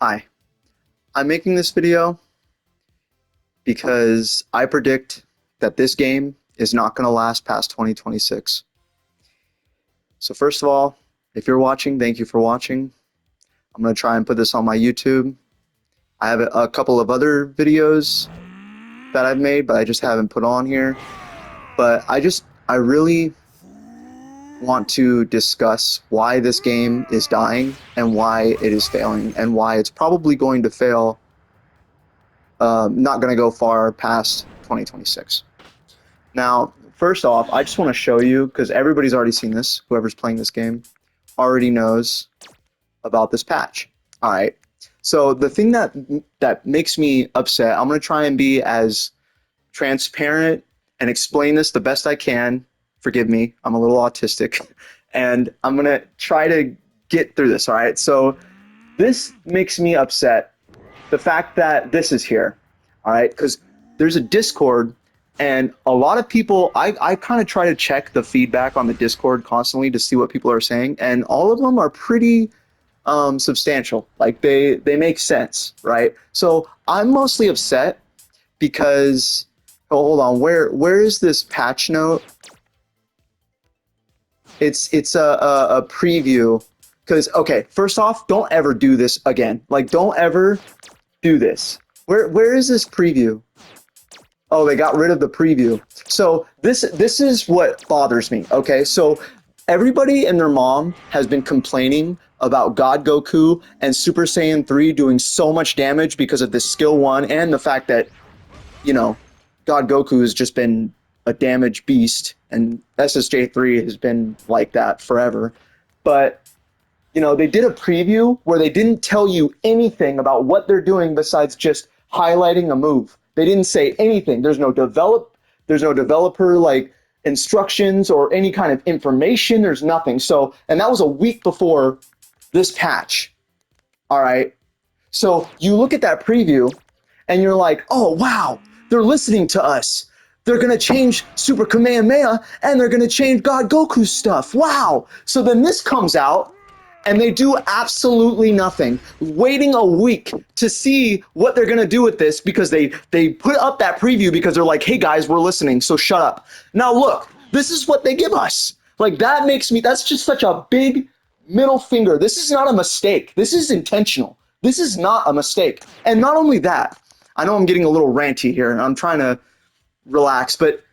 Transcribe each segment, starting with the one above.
Hi, I'm making this video because I predict that this game is not going to last past 2026. So first of all, if you're watching, thank you for watching. I'm going to try and put this on my YouTube. I have a couple of other videos that I've made, but I just haven't put on here. But I really want to discuss why this game is dying and why it is failing and why it's probably going to fail. Not going to go far past 2026. Now, first off, I just want to show you, because everybody's already seen this, whoever's playing this game already knows about this patch. All right. So the thing that makes me upset, I'm going to try and be as transparent and explain this the best I can. Forgive me, I'm a little autistic, and I'm going to try to get through this. All right. So this makes me upset, the fact that this is here. All right. Because there's a Discord, and a lot of people, I kind of try to check the feedback on the Discord constantly to see what people are saying, and all of them are pretty substantial. Like they make sense, right? So I'm mostly upset because, oh, hold on, where is this patch note? It's a preview. Because, okay, first off, don't ever do this again. Like, don't ever do this. Where is this preview? Oh, they got rid of the preview. So this is what bothers me. Okay, so everybody and their mom has been complaining about God Goku and Super Saiyan 3 doing so much damage because of this skill 1 and the fact that, you know, God Goku has just been a damage beast, and SSJ 3 has been like that forever. But, you know, they did a preview where they didn't tell you anything about what they're doing besides just highlighting a move. They didn't say anything. There's no developer like instructions or any kind of information. There's nothing. So, and that was a week before this patch. All right. So you look at that preview and you're like, oh, wow, they're listening to us. They're going to change Super Kamehameha and they're going to change God Goku stuff. Wow. So then this comes out and they do absolutely nothing, waiting a week to see what they're going to do with this, because they put up that preview because they're like, hey guys, we're listening, so shut up. Now look, this is what they give us. Like, that makes me, that's just such a big middle finger. This is not a mistake. This is intentional. This is not a mistake. And not only that, I know I'm getting a little ranty here and I'm trying to relax, but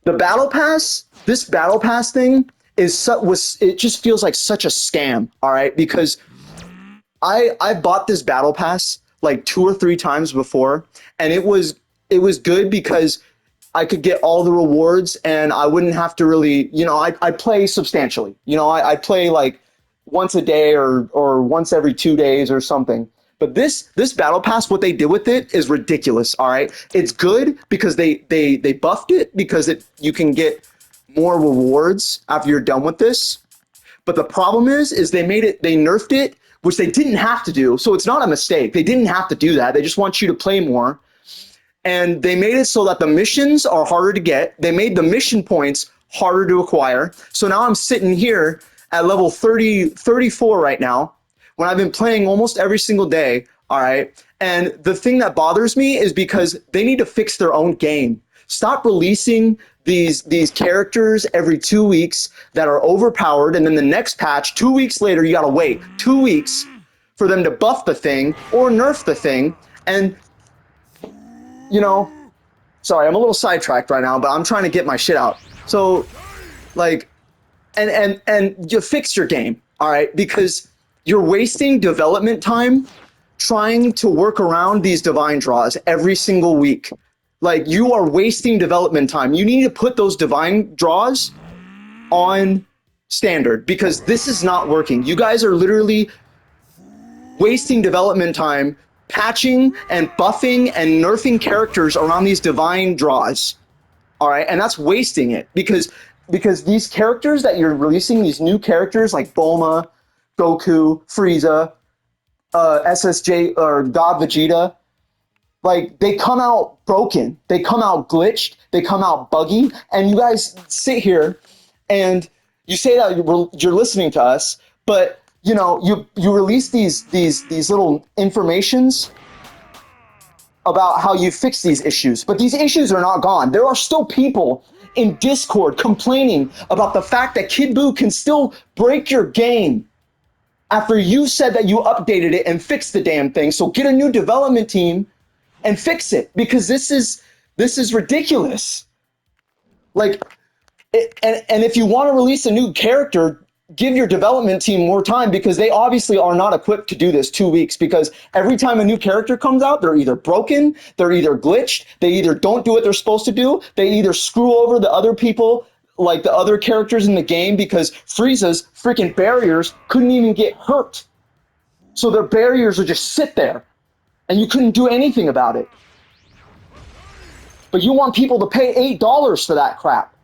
the battle pass, this battle pass thing, it just feels like such a scam, all right? Because I bought this battle pass like 2 or 3 times before, and it was good because I could get all the rewards and I wouldn't have to really, you know, I play substantially. You know, I play like once a day or once every 2 days or something. But this battle pass, what they did with it is ridiculous, all right? It's good because they buffed it because you can get more rewards after you're done with this. But the problem is they nerfed it, which they didn't have to do. So it's not a mistake. They didn't have to do that. They just want you to play more. And they made it so that the missions are harder to get. They made the mission points harder to acquire. So now I'm sitting here at level 34 right now, when I've been playing almost every single day, all right? And the thing that bothers me is because they need to fix their own game. Stop releasing these characters every 2 weeks that are overpowered, and then the next patch, 2 weeks later, you gotta wait 2 weeks for them to buff the thing or nerf the thing. And, you know, sorry, I'm a little sidetracked right now, but I'm trying to get my shit out. So, like, and you fix your game, all right? Because you're wasting development time trying to work around these divine draws every single week. Like, you are wasting development time. You need to put those divine draws on standard, because this is not working. You guys are literally wasting development time patching and buffing and nerfing characters around these divine draws. All right, and that's wasting it, because these characters that you're releasing, these new characters like Bulma, Goku, Frieza, SSJ or God Vegeta, like, they come out broken, they come out glitched, they come out buggy, and you guys sit here and you say that you're listening to us, but you know, you release these little informations about how you fix these issues, but these issues are not gone. There are still people in Discord complaining about the fact that Kid Buu can still break your game after you said that you updated it and fixed the damn thing. So get a new development team and fix it, because this is ridiculous. Like, and if you want to release a new character, give your development team more time, because they obviously are not equipped to do this 2 weeks, because every time a new character comes out, they're either broken, they're either glitched, they either don't do what they're supposed to do, they either screw over the other people, like the other characters in the game, because Frieza's freaking barriers couldn't even get hurt. So their barriers would just sit there and you couldn't do anything about it. But you want people to pay $8 for that crap.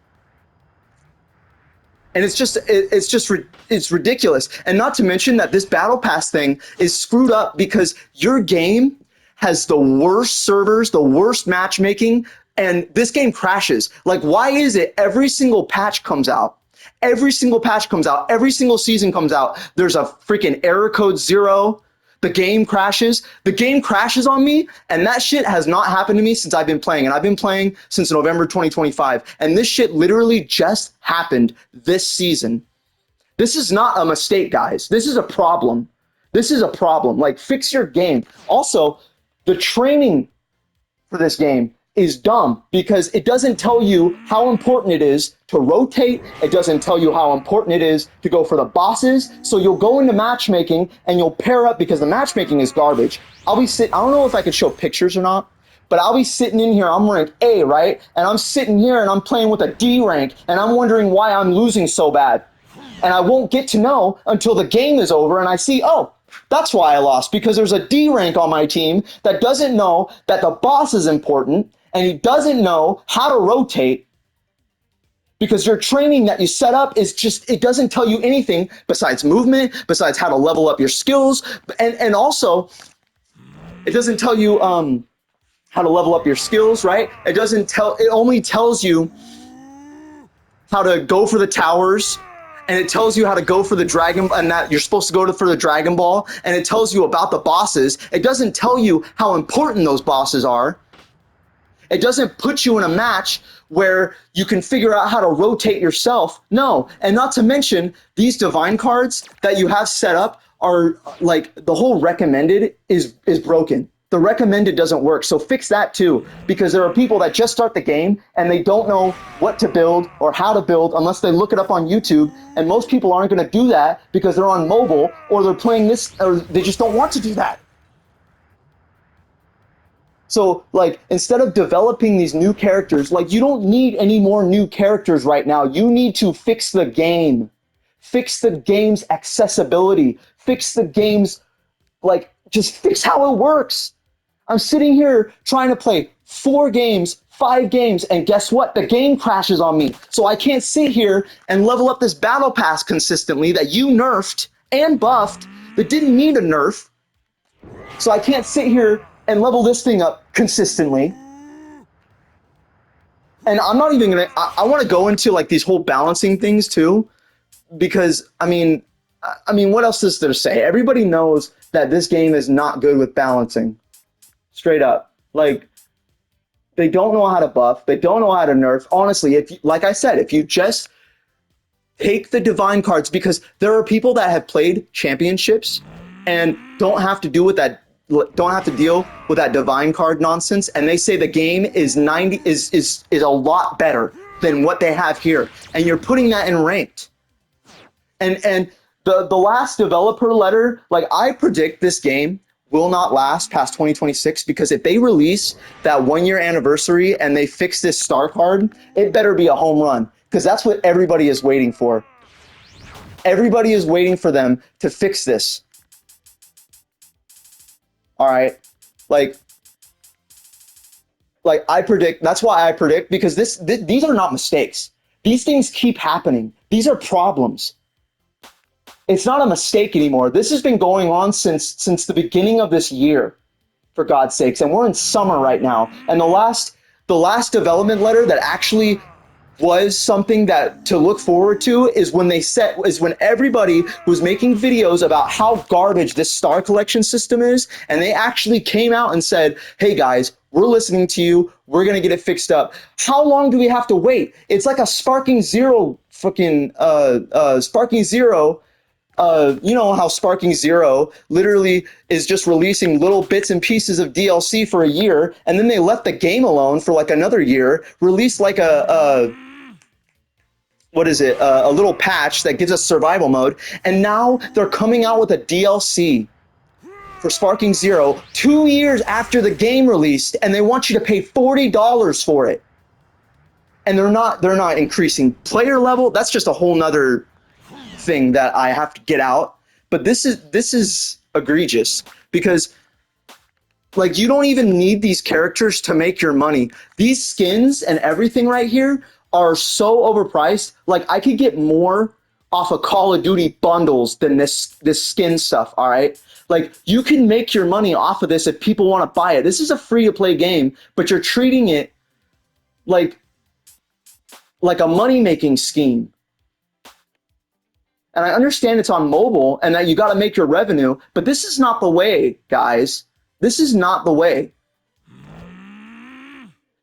And it's ridiculous. And not to mention that this battle pass thing is screwed up, because your game has the worst servers, the worst matchmaking, and this game crashes. Like, why is it every single patch comes out? Every single patch comes out. Every single season comes out. There's a freaking error code 0. The game crashes. The game crashes on me, and that shit has not happened to me since I've been playing. And I've been playing since November 2025. And this shit literally just happened this season. This is not a mistake, guys. This is a problem. This is a problem. Like, fix your game. Also, the training for this game is dumb, because it doesn't tell you how important it is to rotate. It doesn't tell you how important it is to go for the bosses. So you'll go into matchmaking and you'll pair up, because the matchmaking is garbage. I don't know if I could show pictures or not, but I'll be sitting in here, I'm rank A, right? And I'm sitting here and I'm playing with a D rank, and I'm wondering why I'm losing so bad. And I won't get to know until the game is over and I see, oh, that's why I lost, because there's a D rank on my team that doesn't know that the boss is important, and he doesn't know how to rotate, because your training that you set up is just, it doesn't tell you anything besides movement, besides how to level up your skills. And also, it doesn't tell you how to level up your skills, right? It only tells you how to go for the towers, and it tells you how to go for the dragon, and that you're supposed to go for the Dragon Ball, and it tells you about the bosses. It doesn't tell you how important those bosses are. It doesn't put you in a match where you can figure out how to rotate yourself. No, and not to mention, these divine cards that you have set up are like, the whole recommended is broken. The recommended doesn't work, so fix that too, because there are people that just start the game and they don't know what to build or how to build unless they look it up on YouTube, and most people aren't going to do that because they're on mobile, or they're playing this, or they just don't want to do that. So, like, instead of developing these new characters, like, you don't need any more new characters right now. You need to fix the game. Fix the game's accessibility. Fix the game's, like, just fix how it works. I'm sitting here trying to play 4 games, 5 games, and guess what? The game crashes on me. So I can't sit here and level up this battle pass consistently that you nerfed and buffed that didn't need a nerf. So I can't sit here and level this thing up consistently. And I'm not even gonna, I want to go into like these whole balancing things too, because I mean, what else is there to say? Everybody knows that this game is not good with balancing. Straight up. Like, they don't know how to buff, they don't know how to nerf. Honestly, like I said, if you just take the divine cards, because there are people that have played championships and don't have to deal with that divine card nonsense, and they say the game is a lot better than what they have here, and you're putting that in ranked. And the last developer letter, like, I predict this game will not last past 2026, because if they release that 1-year anniversary and they fix this star card, it better be a home run, because that's what everybody is waiting for. Everybody is waiting for them to fix this. All right, like I predict. That's why I predict, because these are not mistakes. These things keep happening. These are problems. It's not a mistake anymore. This has been going on since the beginning of this year, for God's sakes. And we're in summer right now. And the last development letter that actually was something that to look forward to is when everybody was making videos about how garbage this star collection system is, and they actually came out and said, hey guys, we're listening to you, we're gonna get it fixed up. How long do we have to wait? It's like a Sparking Zero Sparking Zero. You know how Sparking Zero literally is just releasing little bits and pieces of DLC for a year, and then they left the game alone for like another year, released like a little patch that gives us survival mode, and now they're coming out with a DLC for Sparking Zero 2 years after the game released, and they want you to pay $40 for it. And they're not increasing player level. That's just a whole nother thing that I have to get out. But this is egregious, because like you don't even need these characters to make your money. These skins and everything right here are so overpriced. Like I could get more off of Call of Duty bundles than this skin stuff, all right? Like you can make your money off of this if people want to buy it. This is a free to play game, but you're treating it like a money-making scheme. And I understand it's on mobile and that you got to make your revenue, but this is not the way, guys. This is not the way.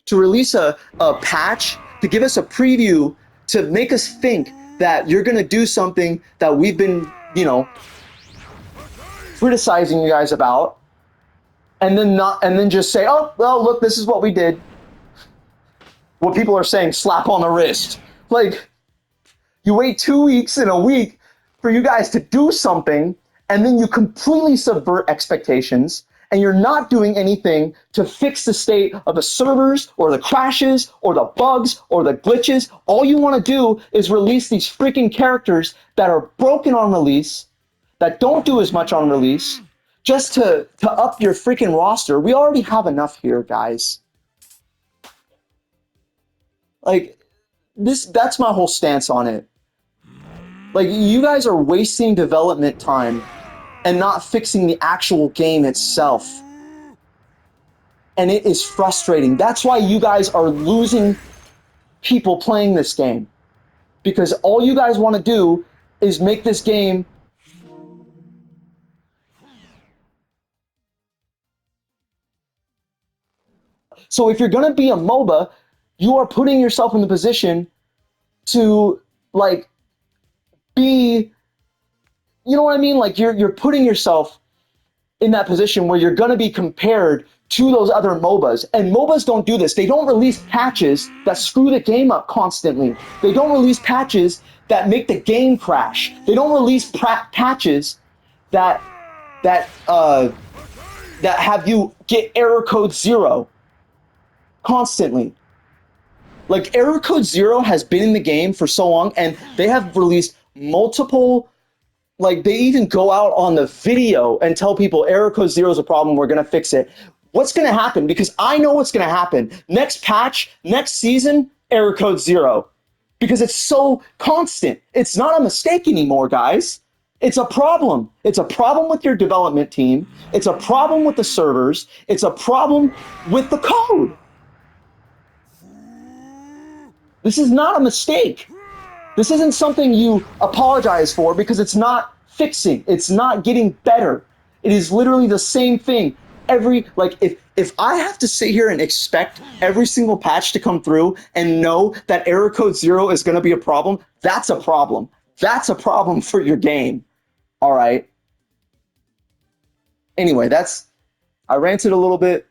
To release a patch, to give us a preview, to make us think that you're going to do something that we've been, criticizing you guys about, and then just say, oh, well, look, this is what we did. What people are saying, slap on the wrist. Like, you wait 2 weeks and a week for you guys to do something, and then you completely subvert expectations, and you're not doing anything to fix the state of the servers or the crashes or the bugs or the glitches. All you want to do is release these freaking characters that are broken on release, that don't do as much on release, just to up your freaking roster. We already have enough here, guys. Like, that's my whole stance on it. Like, you guys are wasting development time and not fixing the actual game itself. And it is frustrating. That's why you guys are losing people playing this game. Because all you guys want to do is make this game so if you're going to be a MOBA, you are putting yourself in the position to, like, be, you know what I mean? Like, you're putting yourself in that position where you're going to be compared to those other MOBAs. And MOBAs don't do this. They don't release patches that screw the game up constantly. They don't release patches that make the game crash. They don't release patches that have you get error code 0 constantly. Like, error code 0 has been in the game for so long, and they have released multiple, like, they even go out on the video and tell people error code 0 is a problem, we're going to fix it. What's going to happen? Because I know what's going to happen. Next patch, next season, error code 0. Because it's so constant. It's not a mistake anymore, guys. It's a problem. It's a problem with your development team. It's a problem with the servers. It's a problem with the code. This is not a mistake. This isn't something you apologize for, because it's not fixing. It's not getting better. It is literally the same thing. If I have to sit here and expect every single patch to come through and know that error code 0 is going to be a problem, that's a problem. That's a problem for your game. All right. Anyway, I ranted a little bit,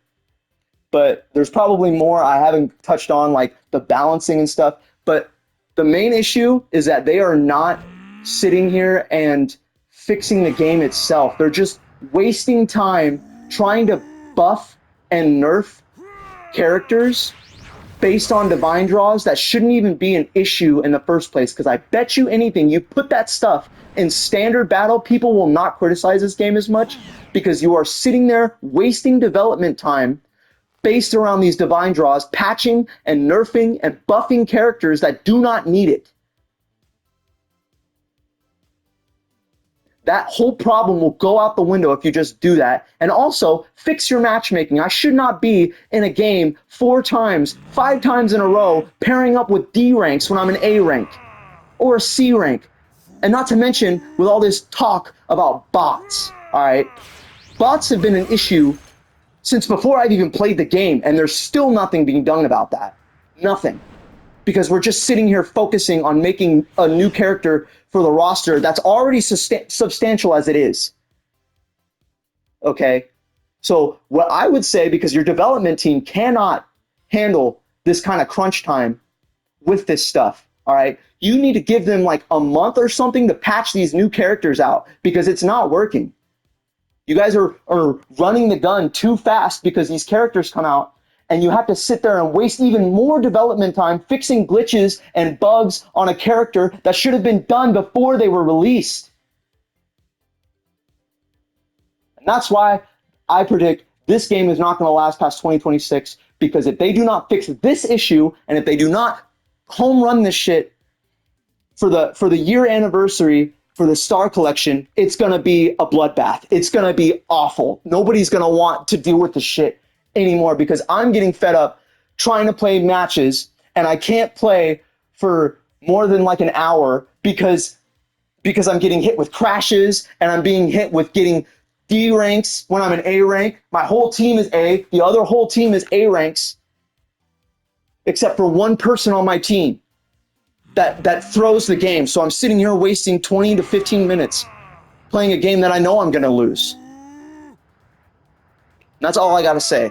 but there's probably more I haven't touched on, like the balancing and stuff. But the main issue is that they are not sitting here and fixing the game itself. They're just wasting time trying to buff and nerf characters based on divine draws that shouldn't even be an issue in the first place. Because I bet you anything, you put that stuff in standard battle, people will not criticize this game as much, because you are sitting there wasting development time based around these divine draws, patching and nerfing and buffing characters that do not need it. That whole problem will go out the window if you just do that. And also, fix your matchmaking. I should not be in a game 4 times, 5 times in a row, pairing up with D ranks when I'm an A rank or a C rank. And not to mention, with all this talk about bots, all right? Bots have been an issue since before I've even played the game, and there's still nothing being done about that. Nothing. Because we're just sitting here focusing on making a new character for the roster that's already substantial as it is. Okay? So what I would say, because your development team cannot handle this kind of crunch time with this stuff, all right? You need to give them like a month or something to patch these new characters out because it's not working. You guys are running the gun too fast because these characters come out and you have to sit there and waste even more development time fixing glitches and bugs on a character that should have been done before they were released. And that's why I predict this game is not going to last past 2026, because if they do not fix this issue and if they do not home run this shit for the year anniversary for the Star Collection, it's going to be a bloodbath. It's going to be awful. Nobody's going to want to deal with the shit anymore because I'm getting fed up trying to play matches and I can't play for more than like an hour because I'm getting hit with crashes and I'm being hit with getting D ranks when I'm an A rank. My whole team is A. The other whole team is A ranks except for one person on my team that throws the game. So I'm sitting here wasting 20 to 15 minutes playing a game that I know I'm going to lose. And that's all I got to say.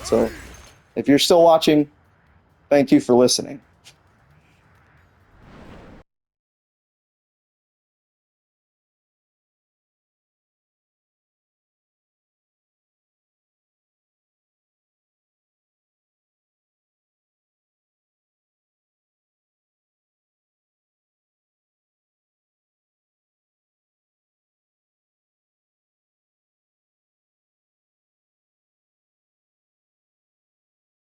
So if you're still watching, thank you for listening.